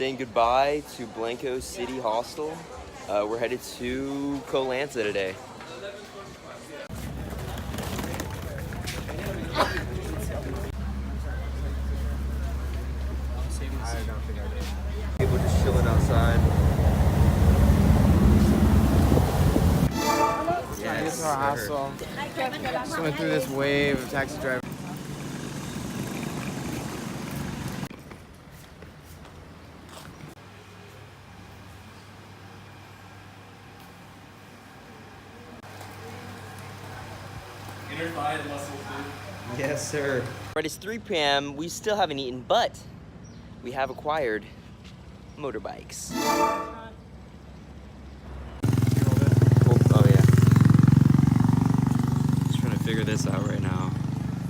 saying goodbye to Blanco City Hostel. We're headed to Lanta today. People just chilling outside. Yes, this is our hostel. Just went through this wave of taxi drivers. Yes, sir. Right, it's 3 p.m. We still haven't eaten, but we have acquired motorbikes. Oh yeah. Just trying to figure this out right now.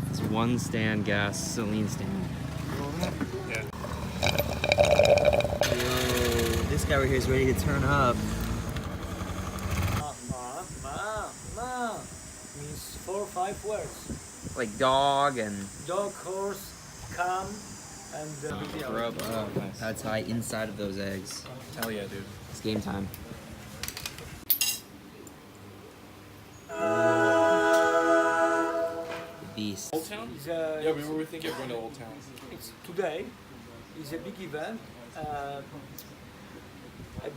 It's 1 stand gasoline stand. Yeah. Whoa, this guy right here is ready to turn up. Means 4 or 5 words. Like dog and Dog, horse, come, and grub. Oh, nice. That's high inside of those eggs. Hell yeah, dude. It's game time. The beast. Old Town? yeah, we were thinking of going to Old Town. it's today is a big event. At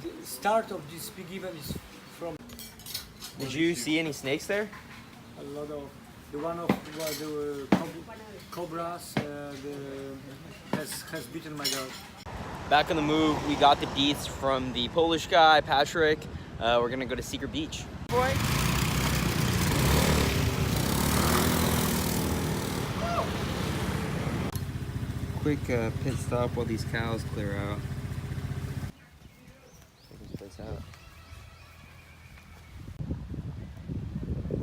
the start of this big event is from Did you see any snakes there? a lot of the one of the cobras has beaten my dog. Back on the move, we got the deets from the Polish guy, Patrick. We're gonna go to Secret Beach. Quick pit stop while these cows clear out. Check this place out.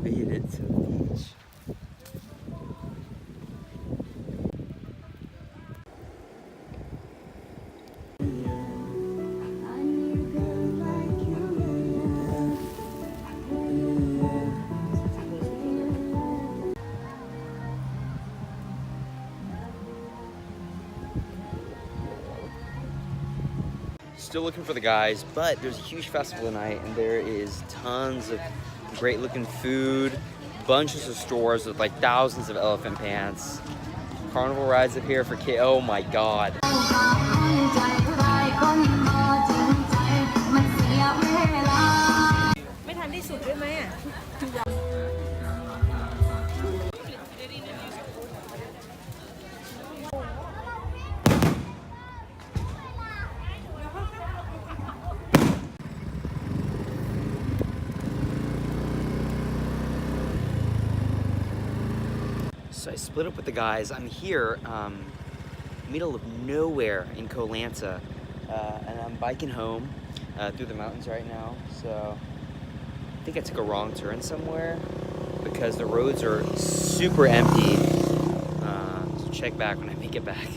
Made it to the beach. Still looking for the guys, but there's a huge festival tonight and there is tons of great looking food, bunches of stores with like thousands of elephant pants. Carnival rides up here for kids. Oh my god. So I split up with the guys. I'm here, middle of nowhere in Lanta, and I'm biking home through the mountains right now. So I think I took a wrong turn somewhere because the roads are super empty. So check back when I make it back.